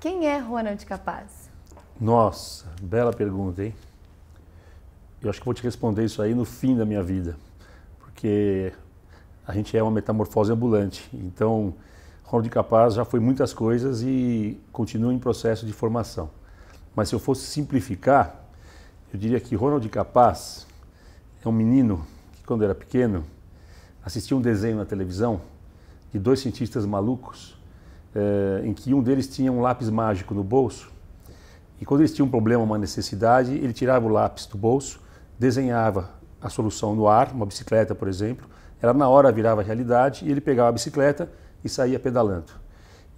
Quem é Ronald Capaz? Nossa, bela pergunta, hein? Eu acho que vou te responder isso aí no fim da minha vida, porque a gente é uma metamorfose ambulante. Então, Ronald Capaz já foi muitas coisas e continua em processo de formação. Mas se eu fosse simplificar, eu diria que Ronald Capaz é um menino que, quando era pequeno, assistia um desenho na televisão de dois cientistas malucos, em que um deles tinha um lápis mágico no bolso, e quando eles tinham um problema, uma necessidade, ele tirava o lápis do bolso, desenhava a solução no ar, uma bicicleta, por exemplo, ela na hora virava realidade e ele pegava a bicicleta e saía pedalando.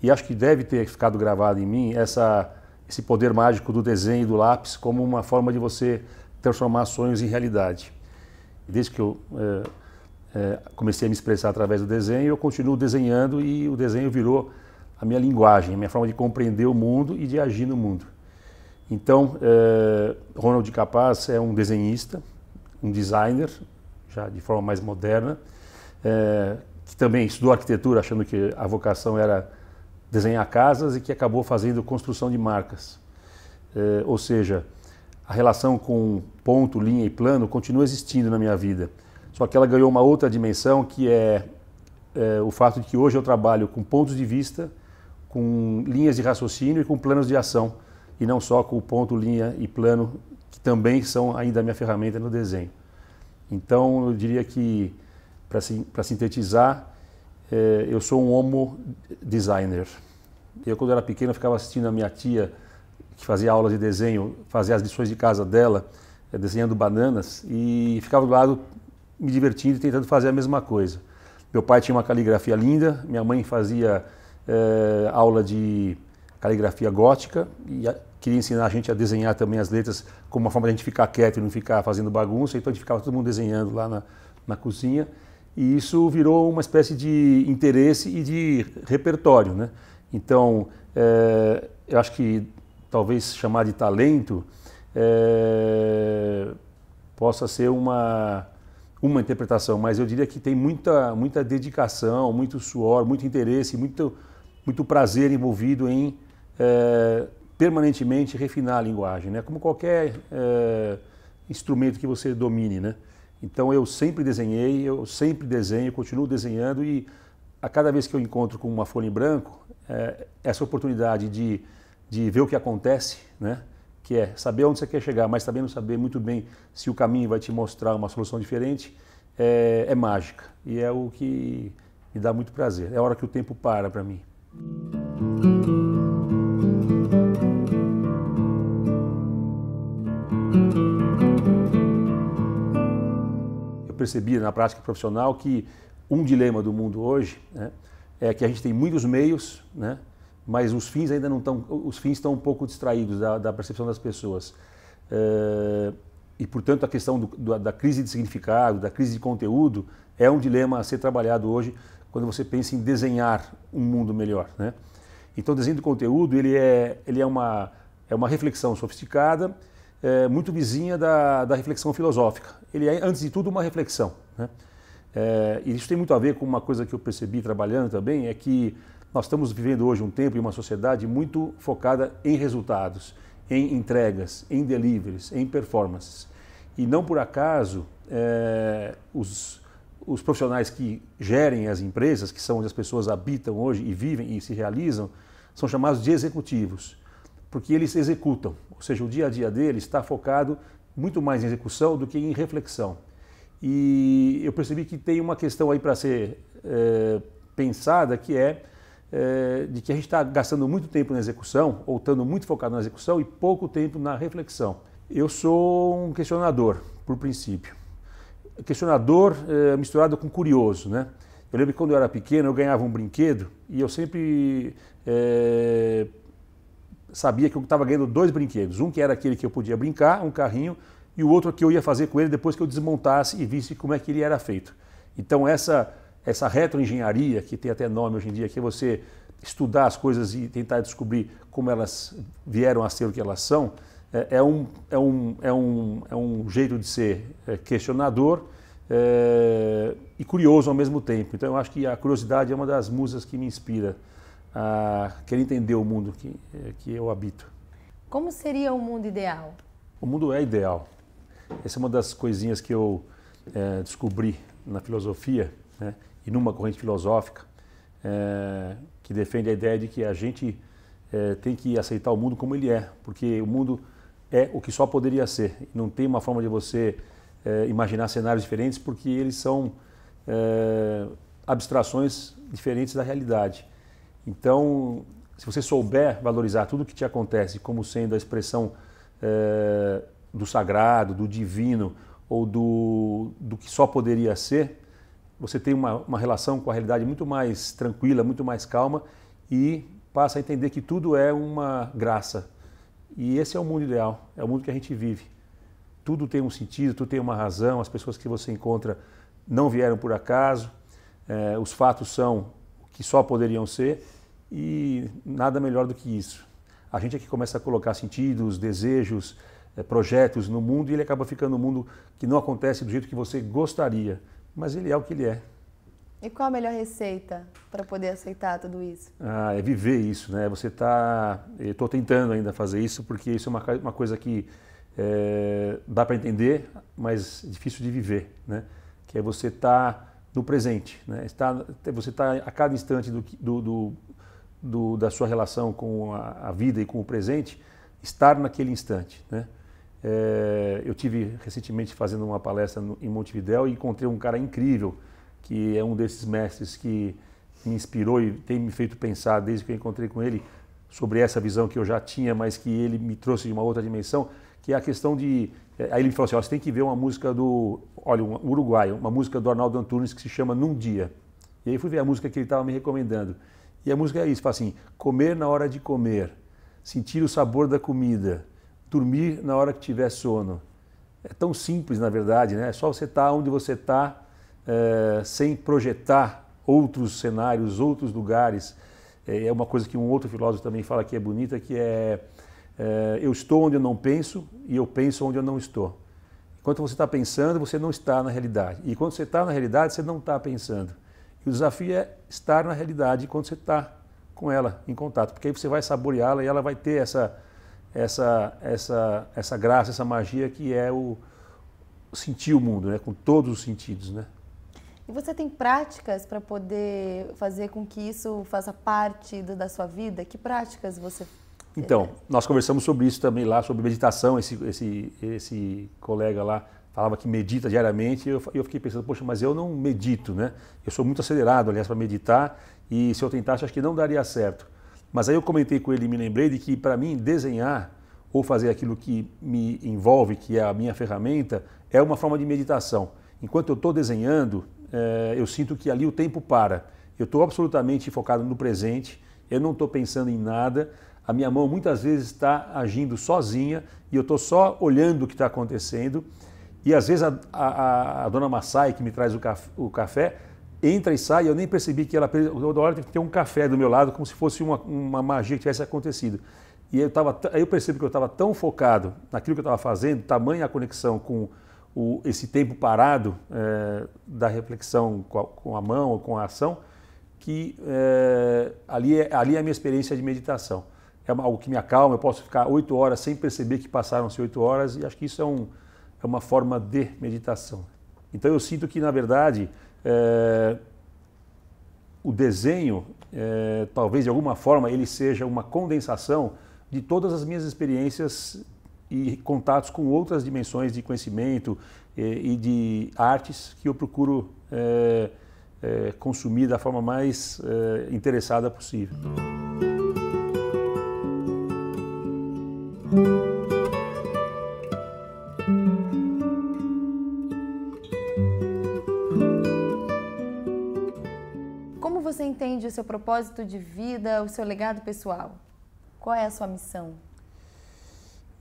E acho que deve ter ficado gravado em mim esse poder mágico do desenho e do lápis como uma forma de você transformar sonhos em realidade. Desde que eu comecei a me expressar através do desenho, eu continuo desenhando e o desenho virou a minha linguagem, a minha forma de compreender o mundo e de agir no mundo. Então, Ronald Capaz é um desenhista, um designer, já de forma mais moderna, que também estudou arquitetura achando que a vocação era desenhar casas e que acabou fazendo construção de marcas. Ou seja, a relação com ponto, linha e plano continua existindo na minha vida, só que ela ganhou uma outra dimensão que é o fato de que hoje eu trabalho com pontos de vista, com linhas de raciocínio e com planos de ação, e não só com o ponto, linha e plano, que também são ainda a minha ferramenta no desenho. Então, eu diria que, para sintetizar, eu sou um homo designer. Eu, quando era pequeno, ficava assistindo a minha tia, que fazia aula de desenho, fazia as lições de casa dela, desenhando bananas, e ficava do lado me divertindo e tentando fazer a mesma coisa. Meu pai tinha uma caligrafia linda, minha mãe fazia aula de caligrafia gótica e queria ensinar a gente a desenhar também as letras como uma forma de a gente ficar quieto e não ficar fazendo bagunça, então a gente ficava todo mundo desenhando lá na cozinha e isso virou uma espécie de interesse e de repertório, né? Então, eu acho que talvez chamar de talento possa ser uma interpretação, mas eu diria que tem muita dedicação, muito suor, muito interesse, muito prazer envolvido em permanentemente refinar a linguagem, né? Como qualquer instrumento que você domine, né? Então eu sempre desenhei, eu sempre desenho, continuo desenhando e a cada vez que eu encontro com uma folha em branco, essa oportunidade de ver o que acontece, né? Que é saber onde você quer chegar, mas também não saber muito bem se o caminho vai te mostrar uma solução diferente, é mágica e é o que me dá muito prazer. É a hora que o tempo para mim. Eu percebi na prática profissional que um dilema do mundo hoje, né, é que a gente tem muitos meios, né, mas os fins ainda não estão, os fins estão um pouco distraídos da percepção das pessoas. E, portanto, a questão da crise de significado, da crise de conteúdo, é um dilema a ser trabalhado hoje quando você pensa em desenhar um mundo melhor, né? Então, o desenho do conteúdo ele é uma reflexão sofisticada, muito vizinha da reflexão filosófica. Ele é, antes de tudo, uma reflexão, né? E isso tem muito a ver com uma coisa que eu percebi trabalhando também, é que nós estamos vivendo hoje um tempo e uma sociedade muito focada em resultados, em entregas, em deliveries, em performances. E não por acaso os profissionais que gerem as empresas, que são onde as pessoas habitam hoje e vivem e se realizam, são chamados de executivos, porque eles executam, ou seja, o dia a dia deles está focado muito mais em execução do que em reflexão. E eu percebi que tem uma questão aí para ser pensada, que de que a gente está gastando muito tempo na execução, ou estando muito focado na execução e pouco tempo na reflexão. Eu sou um questionador, por princípio. Questionador misturado com curioso, né? Eu lembro que quando eu era pequeno eu ganhava um brinquedo e eu sempre sabia que eu estava ganhando dois brinquedos. Um que era aquele que eu podia brincar, um carrinho, e o outro que eu ia fazer com ele depois que eu desmontasse e visse como é que ele era feito. Então essa retroengenharia, que tem até nome hoje em dia, que é você estudar as coisas e tentar descobrir como elas vieram a ser o que elas são, é um jeito de ser questionador e curioso ao mesmo tempo. Então eu acho que a curiosidade é uma das musas que me inspira a querer entender o mundo que eu habito. Como seria o mundo ideal? O mundo é ideal. Essa é uma das coisinhas que eu descobri na filosofia, né, e numa corrente filosófica que defende a ideia de que a gente tem que aceitar o mundo como ele é, porque o mundo é o que só poderia ser. Não tem uma forma de você imaginar cenários diferentes, porque eles são abstrações diferentes da realidade. Então, se você souber valorizar tudo o que te acontece como sendo a expressão do sagrado, do divino ou do que só poderia ser, você tem uma relação com a realidade muito mais tranquila, muito mais calma e passa a entender que tudo é uma graça. E esse é o mundo ideal, é o mundo que a gente vive. Tudo tem um sentido, tudo tem uma razão, as pessoas que você encontra não vieram por acaso, os fatos são o que só poderiam ser e nada melhor do que isso. A gente é que começa a colocar sentidos, desejos, projetos no mundo e ele acaba ficando um mundo que não acontece do jeito que você gostaria, mas ele é o que ele é. E qual a melhor receita para poder aceitar tudo isso? É viver isso, né? Eu estou tentando ainda fazer isso porque isso é uma coisa que dá para entender, mas é difícil de viver, né? Que é você estar no presente, né? Você está a cada instante da sua relação com a vida e com o presente, estar naquele instante, né? Eu tive recentemente fazendo uma palestra em Montevidéu e encontrei um cara incrível, que é um desses mestres que me inspirou e tem me feito pensar desde que eu encontrei com ele sobre essa visão que eu já tinha, mas que ele me trouxe de uma outra dimensão, que é a questão de... Aí ele me falou assim, você tem que ver uma música um uruguaio, uma música do Arnaldo Antunes que se chama Num Dia. E aí fui ver a música que ele estava me recomendando. E a música é isso, fala assim, comer na hora de comer, sentir o sabor da comida, dormir na hora que tiver sono. É tão simples, na verdade, né? É só você estar onde você está, sem projetar outros cenários, outros lugares. É uma coisa que um outro filósofo também fala que é bonita, que eu estou onde eu não penso e eu penso onde eu não estou. Enquanto você está pensando, você não está na realidade. E quando você está na realidade, você não está pensando. E o desafio é estar na realidade quando você está com ela em contato, porque aí você vai saboreá-la e ela vai ter essa graça, essa magia que é o sentir o mundo, né? Com todos os sentidos, né? E você tem práticas para poder fazer com que isso faça parte da sua vida? Que práticas você... Então, nós conversamos sobre isso também lá, sobre meditação. Esse colega lá falava que medita diariamente e eu fiquei pensando, poxa, mas eu não medito, né? Eu sou muito acelerado, aliás, para meditar e se eu tentasse, acho que não daria certo. Mas aí eu comentei com ele e me lembrei de que, para mim, desenhar ou fazer aquilo que me envolve, que é a minha ferramenta, é uma forma de meditação. Enquanto eu estou desenhando, eu sinto que ali o tempo para. Eu estou absolutamente focado no presente, eu não estou pensando em nada, a minha mão muitas vezes está agindo sozinha e eu estou só olhando o que está acontecendo. E às vezes a dona Massai, que me traz o café, entra e sai, eu nem percebi que ela... Toda hora tem que ter um café do meu lado, como se fosse uma magia que tivesse acontecido. E aí eu percebo que eu estava tão focado naquilo que eu estava fazendo, tamanha a conexão com esse tempo parado da reflexão com a mão ou com a ação, que ali é a minha experiência de meditação. É algo que me acalma, eu posso ficar 8 horas sem perceber que passaram-se 8 horas e acho que isso é uma forma de meditação. Então eu sinto que, na verdade, o desenho, talvez de alguma forma, ele seja uma condensação de todas as minhas experiências e contatos com outras dimensões de conhecimento e de artes que eu procuro consumir da forma mais interessada possível. Como você entende o seu propósito de vida, o seu legado pessoal? Qual é a sua missão?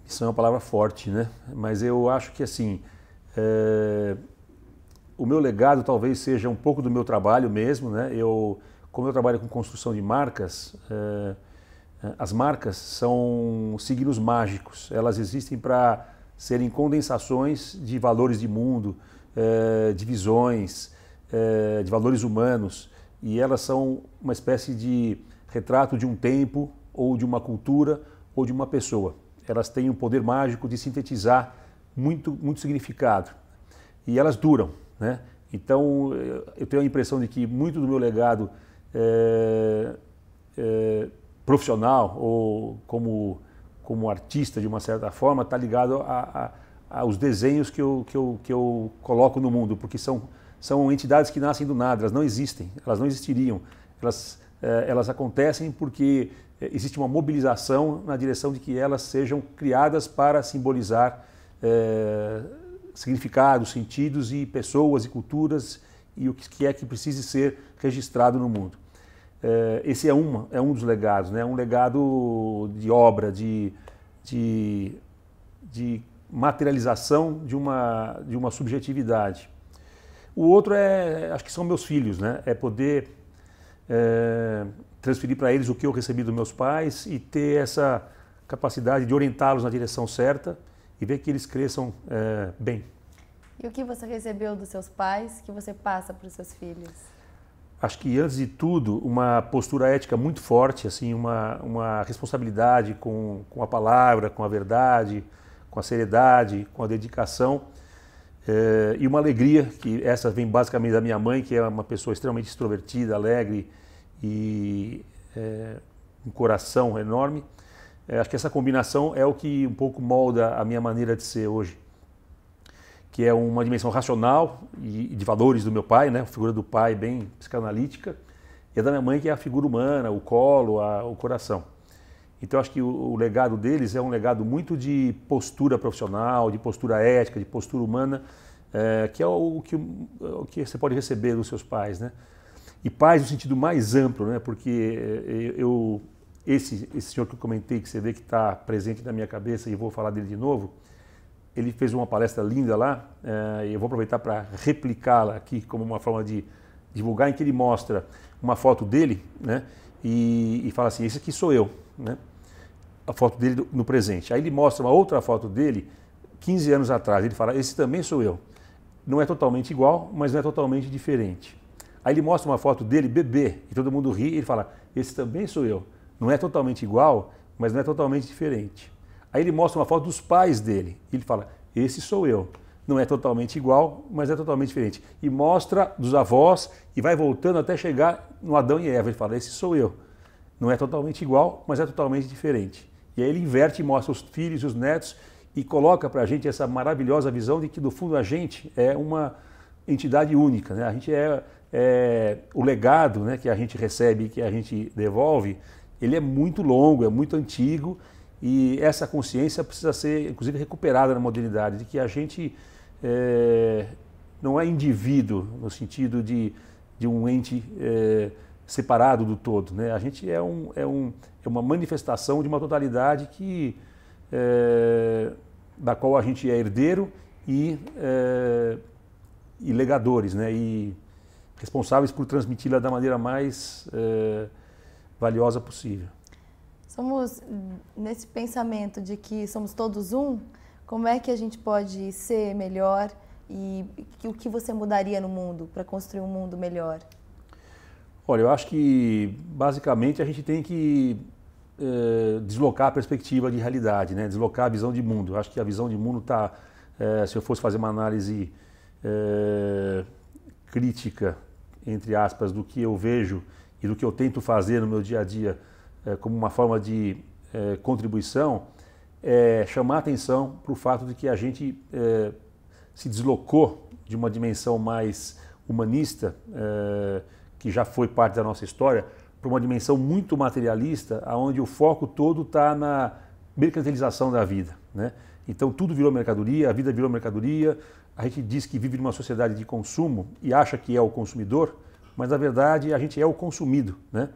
Missão é uma palavra forte, né? Mas eu acho que assim, o meu legado talvez seja um pouco do meu trabalho mesmo, né? Eu como eu trabalho com construção de marcas, as marcas são signos mágicos. Elas existem para serem condensações de valores de mundo, de visões, de valores humanos. E elas são uma espécie de retrato de um tempo, ou de uma cultura, ou de uma pessoa. Elas têm um poder mágico de sintetizar muito significado. E elas duram, né? Então, eu tenho a impressão de que muito do meu legado profissional ou como artista, de uma certa forma, está ligado aos desenhos que eu coloco no mundo, porque são entidades que nascem do nada, elas não existem, elas não existiriam. Elas acontecem porque existe uma mobilização na direção de que elas sejam criadas para simbolizar significados, sentidos e pessoas e culturas e o que é que precise ser registrado no mundo. Esse é um dos legados, né? Um legado de obra, de materialização de uma subjetividade. O outro acho que são meus filhos, né? É poder transferir para eles o que eu recebi dos meus pais e ter essa capacidade de orientá-los na direção certa e ver que eles cresçam bem. E o que você recebeu dos seus pais que você passa para os seus filhos? Acho que, antes de tudo, uma postura ética muito forte, assim, uma responsabilidade com a palavra, com a verdade, com a seriedade, com a dedicação e uma alegria, que essa vem basicamente da minha mãe, que é uma pessoa extremamente extrovertida, alegre e um coração enorme. Acho que essa combinação é o que um pouco molda a minha maneira de ser hoje, que é uma dimensão racional e de valores do meu pai, né? A figura do pai bem psicanalítica, e a da minha mãe, que é a figura humana, o colo, o coração. Então acho que o legado deles é um legado muito de postura profissional, de postura ética, de postura humana, que é o que você pode receber dos seus pais, né? E pais no sentido mais amplo, né? Porque esse senhor que eu comentei, que você vê que está presente na minha cabeça, e vou falar dele de novo, ele fez uma palestra linda lá, e eu vou aproveitar para replicá-la aqui como uma forma de divulgar, em que ele mostra uma foto dele, né, e fala assim, esse aqui sou eu, né, a foto dele no presente. Aí ele mostra uma outra foto dele, 15 anos atrás, ele fala, esse também sou eu. Não é totalmente igual, mas não é totalmente diferente. Aí ele mostra uma foto dele bebê, e todo mundo ri, e ele fala, esse também sou eu. Não é totalmente igual, mas não é totalmente diferente. Aí ele mostra uma foto dos pais dele, e ele fala, esse sou eu. Não é totalmente igual, mas é totalmente diferente. E mostra dos avós, e vai voltando até chegar no Adão e Eva. Ele fala, esse sou eu. Não é totalmente igual, mas é totalmente diferente. E aí ele inverte e mostra os filhos e os netos, e coloca para a gente essa maravilhosa visão de que, no fundo, a gente é uma entidade única, né? A gente o legado, né, que a gente recebe, que a gente devolve, ele é muito longo, é muito antigo, e essa consciência precisa ser, inclusive, recuperada na modernidade, de que a gente não é indivíduo no sentido de um ente separado do todo, né? A gente é uma manifestação de uma totalidade da qual a gente é herdeiro e legadores, né? E responsáveis por transmiti-la da maneira mais valiosa possível. Somos, nesse pensamento de que somos todos um, como é que a gente pode ser melhor e o que você mudaria no mundo para construir um mundo melhor? Olha, eu acho que basicamente a gente tem que deslocar a perspectiva de realidade, né? Deslocar a visão de mundo. Eu acho que a visão de mundo está, se eu fosse fazer uma análise crítica, entre aspas, do que eu vejo e do que eu tento fazer no meu dia a dia, como uma forma de contribuição, chamar a atenção para o fato de que a gente se deslocou de uma dimensão mais humanista, que já foi parte da nossa história, para uma dimensão muito materialista, onde o foco todo está na mercantilização da vida, né? Então tudo virou mercadoria, a vida virou mercadoria, a gente diz que vive numa sociedade de consumo e acha que é o consumidor, mas na verdade a gente é o consumido, né?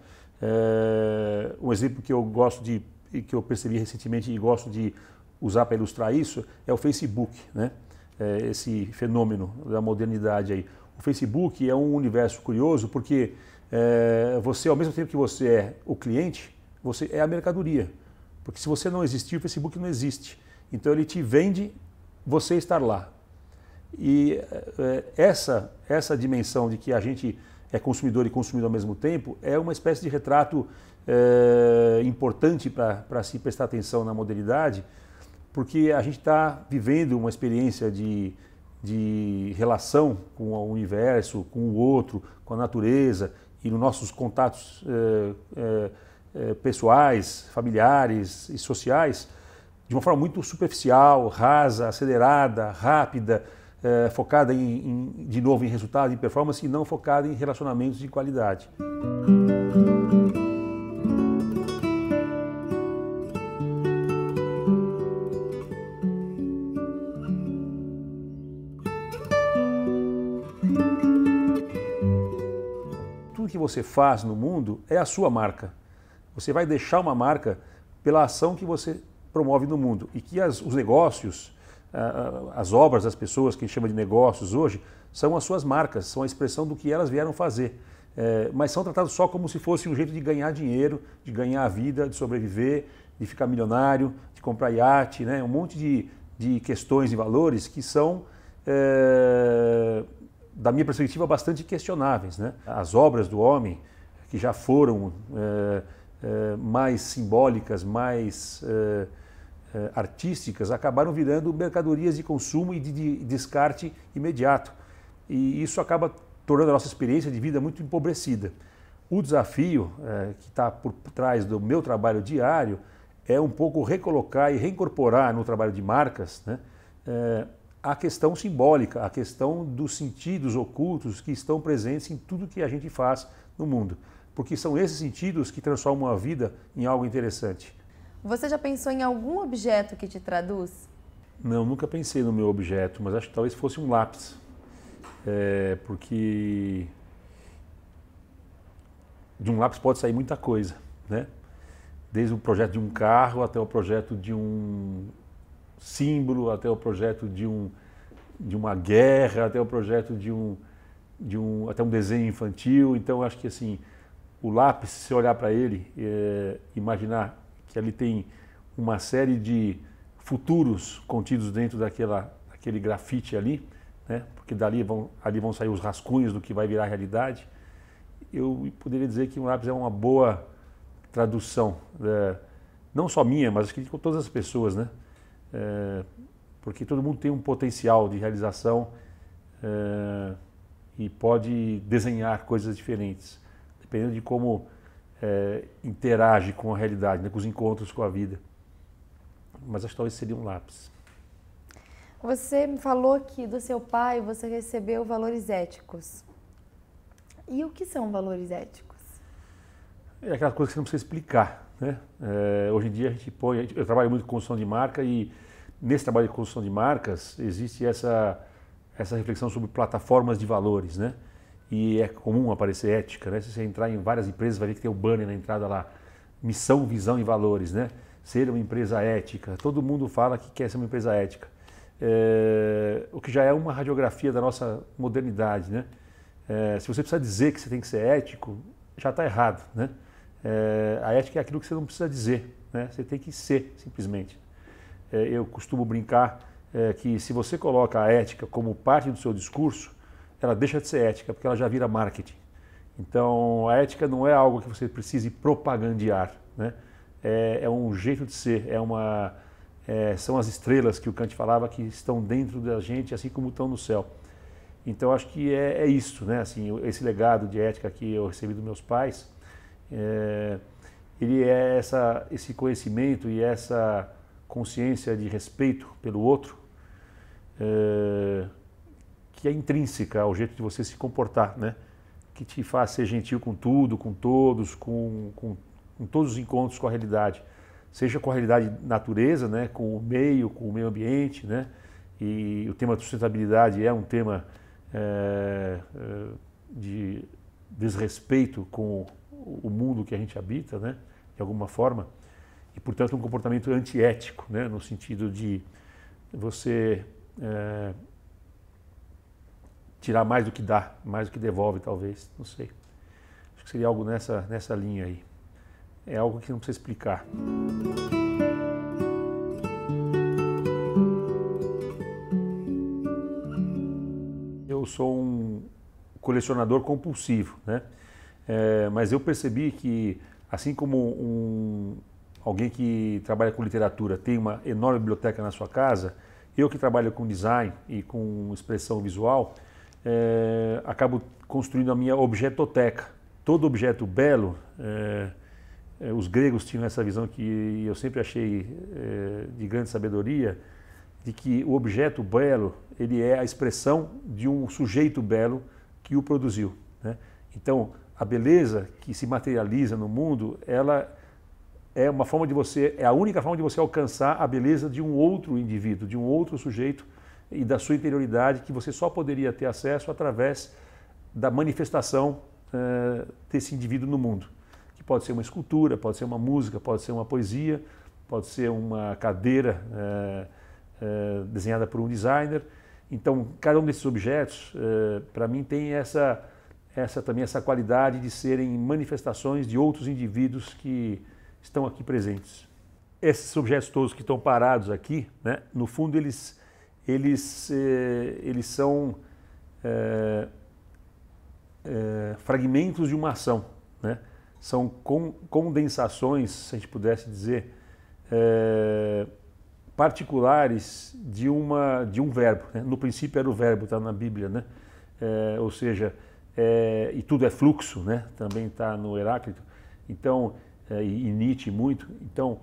Um exemplo que eu gosto que eu percebi recentemente e gosto de usar para ilustrar isso é o Facebook, né? Esse fenômeno da modernidade aí. O Facebook é um universo curioso porque você, ao mesmo tempo que você é o cliente, você é a mercadoria. Porque se você não existir, o Facebook não existe. Então ele te vende você estar lá. E essa dimensão de que a gente é consumidor e consumidor ao mesmo tempo é uma espécie de retrato importante para se prestar atenção na modernidade, porque a gente está vivendo uma experiência de relação com o universo, com o outro, com a natureza e nos nossos contatos pessoais, familiares e sociais, de uma forma muito superficial, rasa, acelerada, rápida, focada de novo em resultado, em performance e não focada em relacionamentos de qualidade. Tudo que você faz no mundo é a sua marca. Você vai deixar uma marca pela ação que você promove no mundo e que os negócios, as obras das pessoas, que a gente chama de negócios hoje, são as suas marcas, são a expressão do que elas vieram fazer. Mas são tratados só como se fosse um jeito de ganhar dinheiro, de ganhar a vida, de sobreviver, de ficar milionário, de comprar iate, né? Um monte de questões e valores que são, da minha perspectiva, bastante questionáveis, né? As obras do homem, que já foram mais simbólicas, mais artísticas, acabaram virando mercadorias de consumo e de descarte imediato. E isso acaba tornando a nossa experiência de vida muito empobrecida. O desafio que está por trás do meu trabalho diário é um pouco recolocar e reincorporar no trabalho de marcas, né, a questão simbólica, a questão dos sentidos ocultos que estão presentes em tudo que a gente faz no mundo. Porque são esses sentidos que transformam a vida em algo interessante. Você já pensou em algum objeto que te traduz? Não, nunca pensei no meu objeto, mas acho que talvez fosse um lápis. Porque de um lápis pode sair muita coisa, né? Desde o projeto de um carro até o projeto de um símbolo, até o projeto de uma guerra, até o projeto até um desenho infantil. Então acho que assim, o lápis, se você olhar para ele, imaginar que ali tem uma série de futuros contidos dentro daquele grafite ali, né? Porque ali vão sair os rascunhos do que vai virar realidade. Eu poderia dizer que um lápis é uma boa tradução, não só minha, mas acho que de todas as pessoas, né? Porque todo mundo tem um potencial de realização e pode desenhar coisas diferentes, dependendo de como interage com a realidade, né, com os encontros com a vida. Mas acho que talvez seria um lápis. Você me falou que do seu pai você recebeu valores éticos. E o que são valores éticos? É aquela coisa que você não precisa explicar, né? Hoje em dia eu trabalho muito com construção de marca e nesse trabalho de construção de marcas existe essa reflexão sobre plataformas de valores, né? E é comum aparecer ética, né? Se você entrar em várias empresas, vai ver que tem o banner na entrada lá, missão, visão e valores, né? Ser uma empresa ética. Todo mundo fala que quer ser uma empresa ética. O que já é uma radiografia da nossa modernidade, né? Se você precisa dizer que você tem que ser ético, já está errado, né? A ética é aquilo que você não precisa dizer, né? Você tem que ser, simplesmente. Eu costumo brincar que se você coloca a ética como parte do seu discurso, ela deixa de ser ética, porque ela já vira marketing. Então, a ética não é algo que você precise propagandear, né? É um jeito de ser, são as estrelas que o Kant falava que estão dentro da gente, assim como estão no céu. Então, acho que é isso, né? Assim, esse legado de ética que eu recebi dos meus pais, ele é esse conhecimento e essa consciência de respeito pelo outro, que é intrínseca ao jeito de você se comportar, né? Que te faz ser gentil com tudo, com todos, com todos os encontros com a realidade. Seja com a realidade natureza, né? Com o meio ambiente, né? E o tema da sustentabilidade é um tema de desrespeito com o mundo que a gente habita, né? De alguma forma. E, portanto, um comportamento antiético, né? No sentido de você tirar mais do que dá, mais do que devolve, talvez, não sei. Acho que seria algo nessa linha aí. É algo que não precisa explicar. Eu sou um colecionador compulsivo, né? Mas eu percebi que, assim como alguém que trabalha com literatura tem uma enorme biblioteca na sua casa, eu que trabalho com design e com expressão visual, acabo construindo a minha objetoteca. Todo objeto belo, os gregos tinham essa visão que eu sempre achei de grande sabedoria, de que o objeto belo, ele é a expressão de um sujeito belo que o produziu, né? Então, a beleza que se materializa no mundo, ela é uma forma de você, é a única forma de você alcançar a beleza de um outro indivíduo, de um outro sujeito e da sua interioridade que você só poderia ter acesso através da manifestação desse indivíduo no mundo. Que pode ser uma escultura, pode ser uma música, pode ser uma poesia, pode ser uma cadeira desenhada por um designer. Então, cada um desses objetos, para mim, tem também essa qualidade de serem manifestações de outros indivíduos que estão aqui presentes. Esses objetos todos que estão parados aqui, né, no fundo, eles são fragmentos de uma ação, né? São condensações, se a gente pudesse dizer, particulares de um verbo, né? No princípio era o verbo, está na Bíblia, né? Ou seja, e tudo é fluxo, né? Também está no Heráclito. Então, e Nietzsche muito. Então,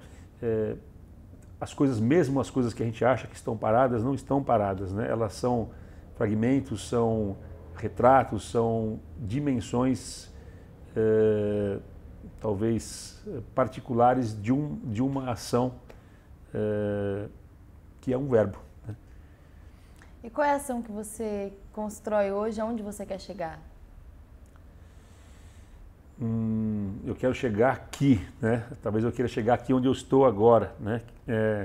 mesmo as coisas que a gente acha que estão paradas, não estão paradas, né? Elas são fragmentos, são retratos, são dimensões talvez particulares de uma ação que é um verbo, né? E qual é a ação que você constrói hoje? Aonde você quer chegar? Eu quero chegar aqui, né? Talvez eu queira chegar aqui onde eu estou agora, né?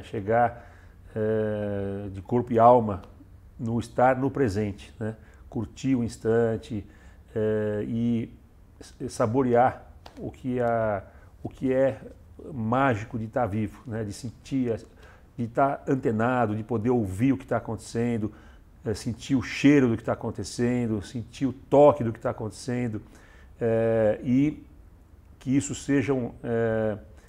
Chegar de corpo e alma no estar no presente, né? Curtir o instante e saborear o que é mágico de estar vivo, né? De sentir, de estar antenado, de poder ouvir o que está acontecendo, sentir o cheiro do que está acontecendo, sentir o toque do que está acontecendo, e que isso sejam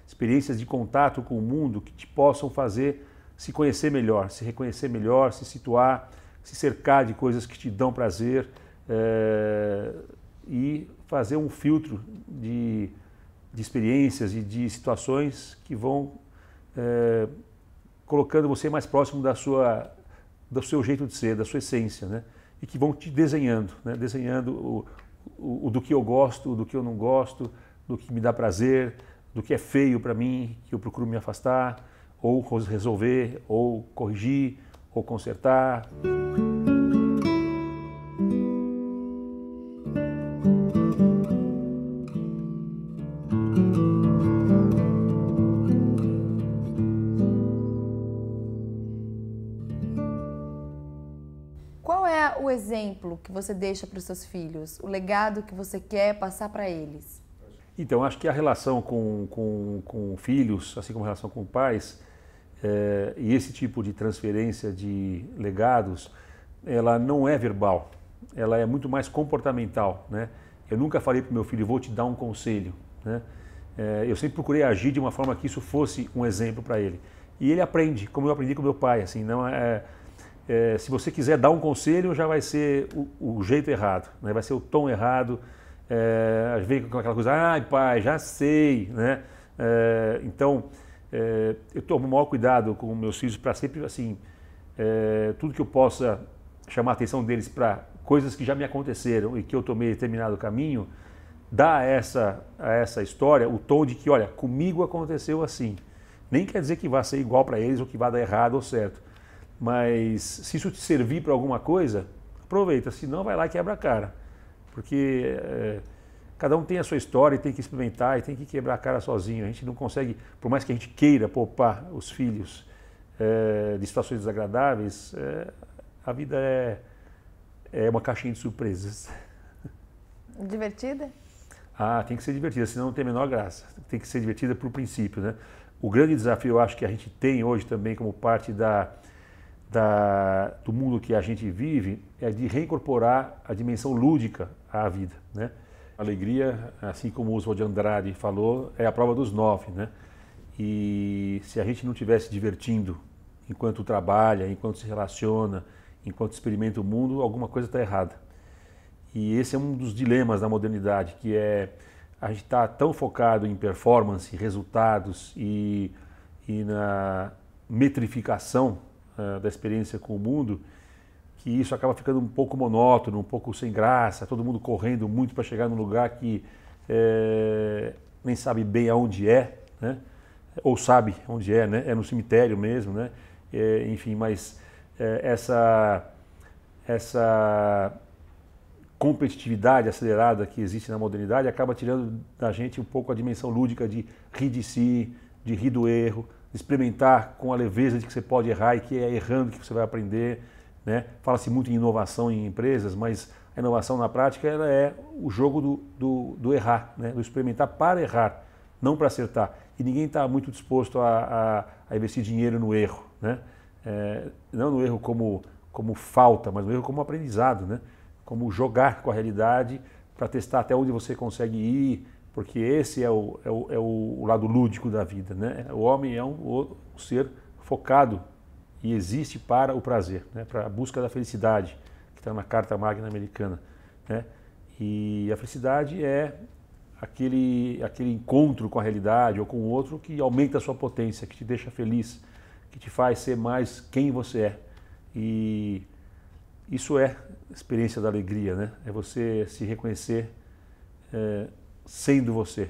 experiências de contato com o mundo que te possam fazer se conhecer melhor, se reconhecer melhor, se situar, se cercar de coisas que te dão prazer, e fazer um filtro de experiências e de situações que vão colocando você mais próximo do seu jeito de ser, da sua essência, né? E que vão te desenhando, né? Desenhando o do que eu gosto, do que eu não gosto, do que me dá prazer, do que é feio para mim, que eu procuro me afastar, ou resolver, ou corrigir, ou consertar. Qual é o exemplo que você deixa para os seus filhos? O legado que você quer passar para eles? Então, acho que a relação com filhos, assim como a relação com pais, e esse tipo de transferência de legados, ela não é verbal, ela é muito mais comportamental, né? Eu nunca falei para o meu filho, vou te dar um conselho, né? Eu sempre procurei agir de uma forma que isso fosse um exemplo para ele. E ele aprende, como eu aprendi com meu pai, assim, não se você quiser dar um conselho, já vai ser o jeito errado, né? Vai ser o tom errado, vem com aquela coisa, ai pai, já sei, né? Então, eu tomo o maior cuidado com meus filhos para sempre, assim, tudo que eu possa chamar a atenção deles para coisas que já me aconteceram e que eu tomei determinado caminho, dar a essa história o tom de que, olha, comigo aconteceu assim. Nem quer dizer que vai ser igual para eles ou que vai dar errado ou certo. Mas se isso te servir para alguma coisa, aproveita, senão vai lá e quebra a cara. Porque cada um tem a sua história e tem que experimentar e tem que quebrar a cara sozinho. A gente não consegue, por mais que a gente queira poupar os filhos de situações desagradáveis, a vida é uma caixinha de surpresas. Divertida? Ah, tem que ser divertida, senão não tem a menor graça. Tem que ser divertida por princípio, né? O grande desafio, eu acho, que a gente tem hoje também como parte do mundo que a gente vive é de reincorporar a dimensão lúdica à vida, né? A alegria, assim como o Oswald de Andrade falou, é a prova dos 9, né? E se a gente não estiver se divertindo enquanto trabalha, enquanto se relaciona, enquanto experimenta o mundo, alguma coisa está errada. E esse é um dos dilemas da modernidade, que é a gente está tão focado em performance, resultados e na metrificação da experiência com o mundo, que isso acaba ficando um pouco monótono, um pouco sem graça, todo mundo correndo muito para chegar num lugar que nem sabe bem aonde é, né? Ou sabe onde é, né? É no cemitério mesmo, né? Enfim, mas essa competitividade acelerada que existe na modernidade acaba tirando da gente um pouco a dimensão lúdica de rir de si, de rir do erro, de experimentar com a leveza de que você pode errar e que é errando que você vai aprender, né? Fala-se muito em inovação em empresas, mas a inovação na prática ela é o jogo do errar, né? Do experimentar para errar, não para acertar. E ninguém está muito disposto a investir dinheiro no erro, né? Não no erro como falta, mas no erro como aprendizado, né? Como jogar com a realidade para testar até onde você consegue ir, porque esse é o lado lúdico da vida, né? O homem é um ser focado e existe para o prazer, né? Para a busca da felicidade, que está na Carta Magna Americana, né? E a felicidade é aquele encontro com a realidade ou com o outro que aumenta a sua potência, que te deixa feliz, que te faz ser mais quem você é. E isso é a experiência da alegria, né? É você se reconhecer sendo você.